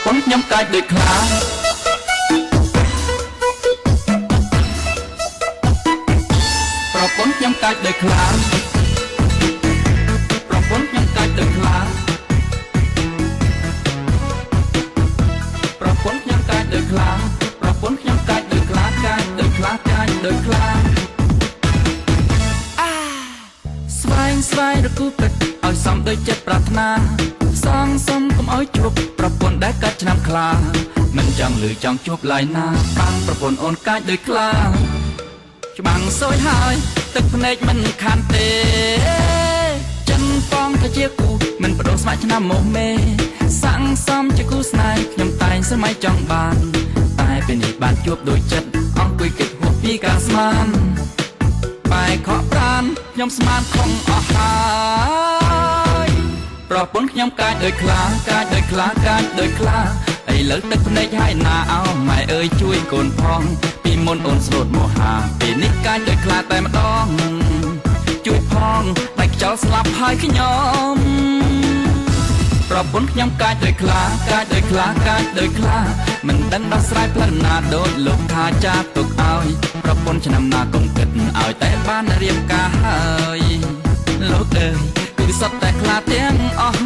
ពន្ធខ្ញុំកាច់ដូចខ្លាប្រពន្ធខ្ញុំកាច់ដូចខ្លាប្រពន្ធខ្ញុំកាច់ដូចខ្លាប្រពន្ធខ្ញុំកាច់ដូចខ្លាប្រពន្ធខ្ញុំកាច់ដូចខ្លាកាច់ដូចខ្លាកាច់ដូចខ្លាស្វែងស្វែងរកគូពេជ្រឲ្យសមដូចចិត្តប្រាថ្នាសងសំកុំឲ្យជួបប្រពន្ធដែលកាច់ឆ្នាំខ្លាមិនចង់លឺចង់ជួបឡើយណាបាំងប្រពន្ធអូនកាច់ដូចខ្លាច្បាំងសួយហើយទឹកភ្នែកមិនខានទេចិនប៉ងថាជាគូមិនបដូរស្ម័គ្រឆ្នាំមកមេសាំងសំជាគូស្នេហ៍ខ្ញុំតែងសម័យចង់បានតែពេលនេះបានជួបដូចចិត្តអង្គុយគិតហួសពីការស្មានបែកខកប្រានខ្ញុំស្មានខំអស់ហើយប្រពន្ធខ្ញុំកាច់ដូចខ្លាកាច់ដូចខ្លាកាច់ដូចខ្លាឥឡូវទឹកភ្នែកហើយណាអោម៉ែអើយជួយកូនផងពីមុនអូនស្លូតមកហាពេលនេះកាច់ដូចខ្លាតែម្ដងជួយផងតែខ្យល់ស្លាប់ហើយខ្ញុំប្រពន្ធខ្ញុំកាច់ដូចខ្លាកាច់ដូចខ្លាកាច់ដូចខ្លាមិនដឹងដោះស្រាយផ្លូវណាដូចលោកថាចាទុកឲ្យប្រពន្ធឆ្នាំណាកុំគិតឲ្យតែបានរៀបការហើយលោកអើយគឺសត្វតែខ្លាទាំងអស់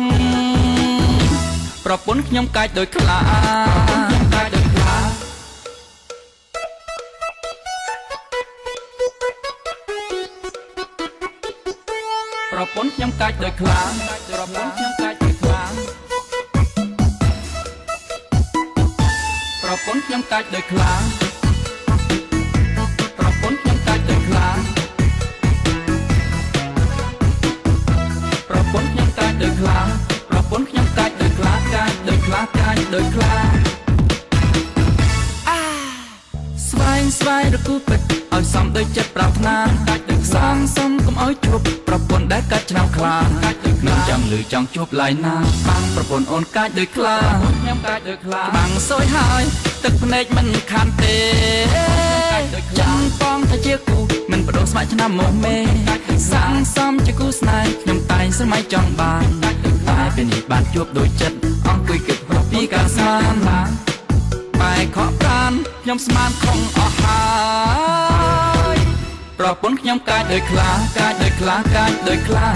ប្រពន្ធខ្ញុំកាច់ដូចខ្លាខ្ញុំកាច់ដូចខ្លាប្រពន្ធខ្ញុំកាច់ដូចខ្លាប្រពន្ធខ្ញុំកាច់ដូចខ្លាប្រពន្ធខ្ញុំកាច់ដូចខ្លាប្រពន្ធខ្ញុំកាច់ដូចខ្លាប្រពន្ធខ្ញុំកាច់ដូចខ្លាប្រពន្ធខ្ញុំកាច់ដូចខ្លាកាច់ដូចខ្លាកាច់ដូចខ្លាស្វែងស្វែងរកគូពេជ្រឲ្យសមដូចចិត្តប្រាថ្នាកាច់ដូចសងសំកុំឲ្យជួបប្រពន្ធដែលកាច់ឆ្នាំខ្លាកាច់ដូចខ្លាចង់លឺចង់ជួបឡើយណាបាំងប្រពន្ធអូនកាច់ដូចខ្លាខ្ញុំកាច់ដូចខ្លាបាំងសួយហើយទឹកភ្នែកមិនខានទេចាំប៉ងថាជាគូមិនបដូរស្ម័គ្រឆ្នាំមកមេសាំងសំជាគូស្នេហ៍ខ្ញុំតែងសម័យចង់បានតែពេលនេះបានជួបដូចចិត្តអង្គុយគិតពីការស្មានបែកខកប្រានខ្ញុំស្មានខំអស់ហើយប្រពន្ធខ្ញុំកាច់ដូចខ្លាកាច់ដូចខ្លាកាច់ដូចខ្លា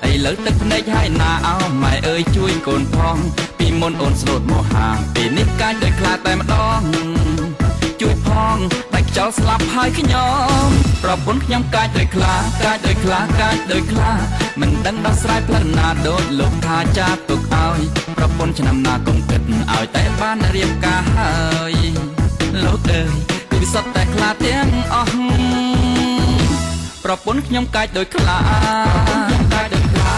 ឥឡូវទឹកភ្នែកហើយណាអោម៉ែអើយជួយកូនផងពីមុនអូនស្លូតមកហាពេលនេះកាច់ដូចខ្លាតែម្ដងជួយផងតែខ្យល់ស្លាប់ហើយខ្ញុំប្រពន្ធខ្ញុំកាច់ដូចខ្លាកាច់ដូចខ្លាកាច់ដូចខ្លាមិនដឹងដោះស្រាយផ្លូវណាដូចលោកថាចាទុកឲ្យប្រពន្ធឆ្នាំណាកុំគិតឲ្យតែបានរៀបការហើយលោកអើយគឺសត្វតែខ្លាទាំងអស់ប្រពន្ធខ្ញុំកាច់ដូចខ្លាខ្ញុំកាច់ដូចខ្លា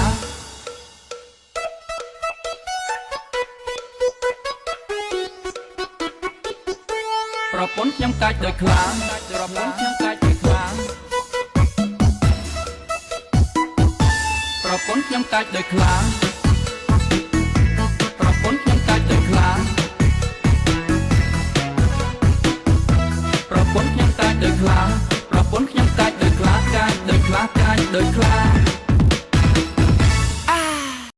ប្រពន្ធខ្ញុំកាច់ដូចខ្លាប្រពន្ធខ្ញុំកាច់ដូចខ្លាប្រពន្ធខ្ញុំកាច់ដូចខ្លា